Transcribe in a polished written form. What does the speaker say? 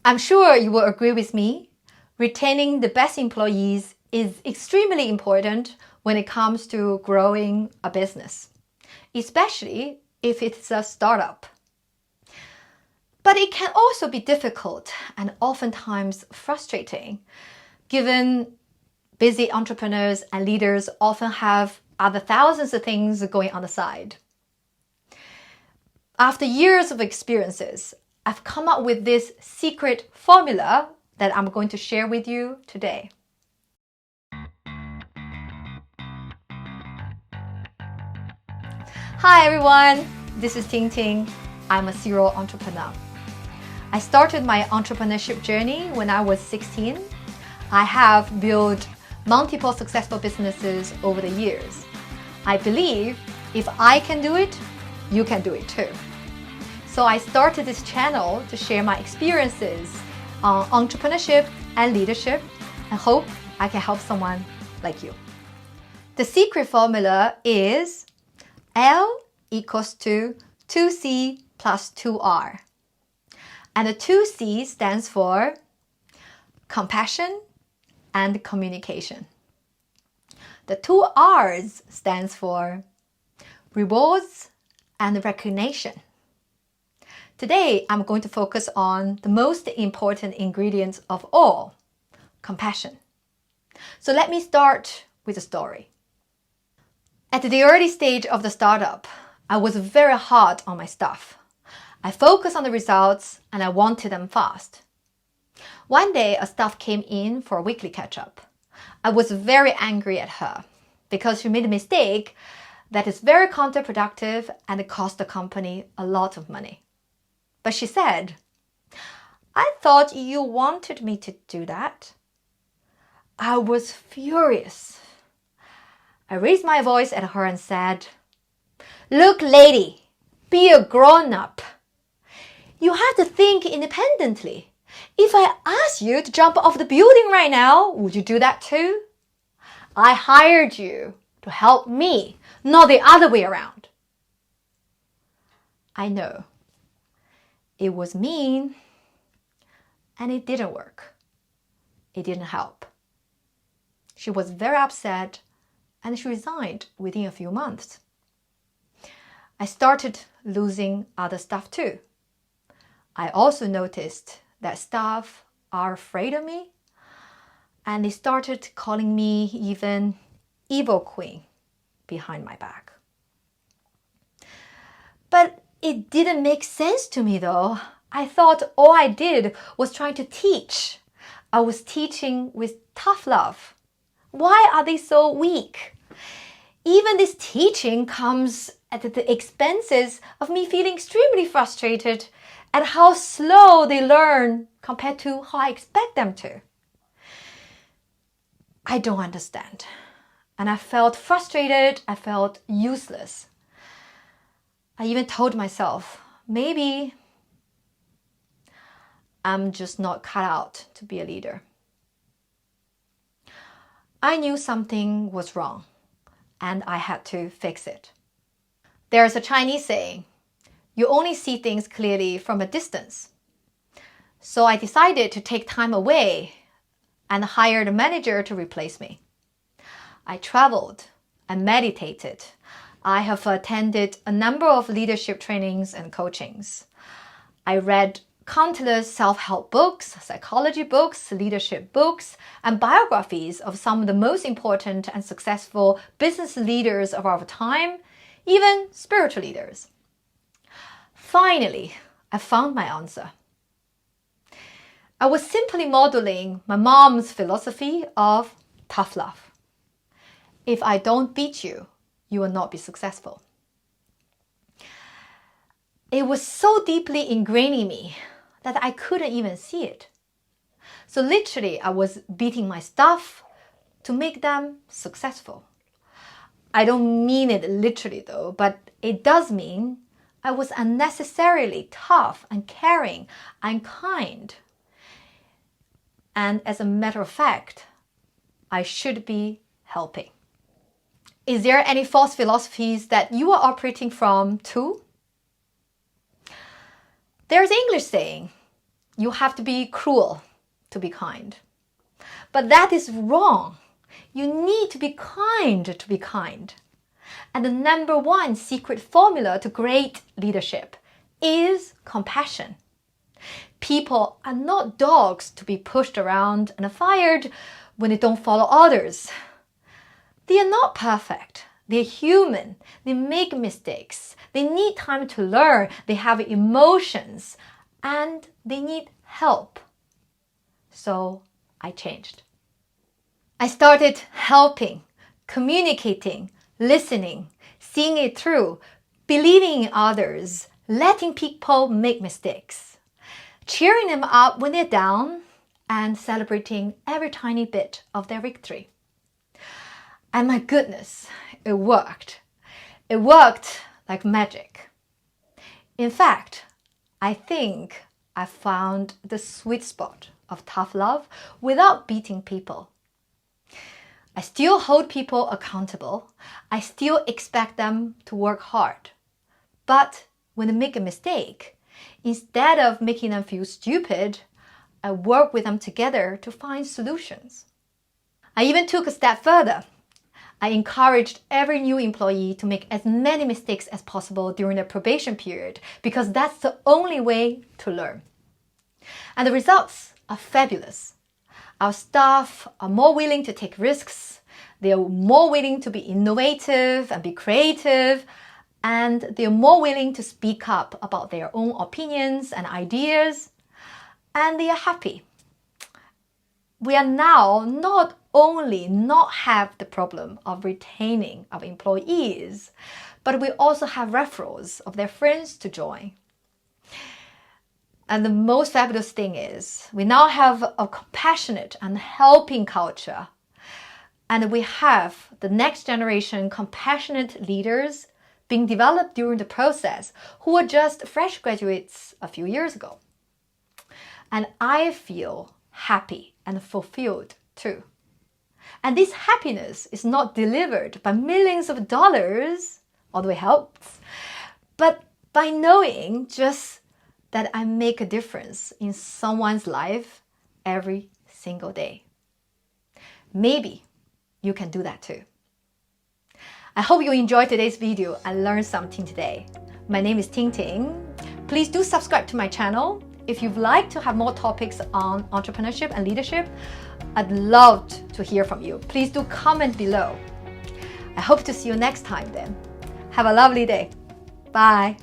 I'm sure you will agree with me. Retaining the best employees is extremely important when it comes to growing a business, especially if it's a startup. But it can also be difficult and oftentimes frustrating, given busy entrepreneurs and leaders often have other thousands of things going on the side. After years of experiences, I've come up with this secret formula that I'm going to share with you today. Hi everyone, this is Ting Ting. I'm a serial entrepreneur. I started my entrepreneurship journey when I was 16. I have built multiple successful businesses over the years. I believe if I can do it, you can do it too. So I started this channel to share my experiences on entrepreneurship and leadership and hope I can help someone like you. The secret formula is L equals to 2C plus 2R. And the 2C stands for compassion and communication. The 2 R's stands for rewards and recognition. Today, I'm going to focus on the most important ingredient of all, compassion. So let me start with a story. At the early stage of the startup, I was very hard on my staff. I focused on the results and I wanted them fast. One day, a staff came in for a weekly catch-up. I was very angry at her because she made a mistake that is very counterproductive and it cost the company a lot of money. But she said, "I thought you wanted me to do that." I was furious. I raised my voice at her and said, "Look, lady, be a grown-up. You have to think independently. If I ask you to jump off the building right now, would you do that too? I hired you to help me, not the other way around." I know. It was mean, and it didn't work. It didn't help. She was very upset, and she resigned within a few months. I started losing other staff too. I also noticed that staff are afraid of me, and they started calling me even evil queen behind my back. But it didn't make sense to me though. I thought all I did was trying to teach. I was teaching with tough love. Why are they so weak? Even this teaching comes at the expenses of me feeling extremely frustrated at how slow they learn compared to how I expect them to. I don't understand. And I felt frustrated. I felt useless. I even told myself, maybe I'm just not cut out to be a leader. I knew something was wrong, and I had to fix it. There's a Chinese saying, "You only see things clearly from a distance." So I decided to take time away and hired a manager to replace me. I traveled and meditated. I have attended a number of leadership trainings and coachings. I read countless self-help books, psychology books, leadership books, and biographies of some of the most important and successful business leaders of our time, even spiritual leaders. Finally, I found my answer. I was simply modeling my mom's philosophy of tough love. If I don't beat you, you will not be successful. It was so deeply ingrained in me that I couldn't even see it. So literally, I was beating my staff to make them successful. I don't mean it literally though, but it does mean I was unnecessarily tough and caring and kind. And as a matter of fact, I should be helping. Is there any false philosophies that you are operating from too? There's an English saying, you have to be cruel to be kind. But that is wrong. You need to be kind to be kind. And the number one secret formula to great leadership is compassion. People are not dogs to be pushed around and fired when they don't follow orders. They are not perfect. They're human. They make mistakes. They need time to learn. They have emotions and they need help. So I changed. I started helping, communicating, listening, seeing it through, believing in others, letting people make mistakes, cheering them up when they're down, and celebrating every tiny bit of their victory. And my goodness, it worked. It worked like magic. In fact, I think I found the sweet spot of tough love without beating people. I still hold people accountable. I still expect them to work hard. But when they make a mistake, instead of making them feel stupid, I work with them together to find solutions. I even took a step further. I encouraged every new employee to make as many mistakes as possible during their probation period because that's the only way to learn. And the results are fabulous. Our staff are more willing to take risks, they are more willing to be innovative and be creative, and they are more willing to speak up about their own opinions and ideas, and they are happy. We are now not only not have the problem of retaining our employees, but we also have referrals of their friends to join. And the most fabulous thing is we now have a compassionate and helping culture. And we have the next generation compassionate leaders being developed during the process who were just fresh graduates a few years ago. And I feel happy and fulfilled too. And this happiness is not delivered by millions of dollars, although it helps, but by knowing just that I make a difference in someone's life every single day. Maybe you can do that too. I hope you enjoyed today's video and learned something today. My name is Ting Ting. Please do subscribe to my channel. If you'd like to have more topics on entrepreneurship and leadership, I'd love to hear from you. Please do comment below. I hope to see you next time then. Have a lovely day. Bye.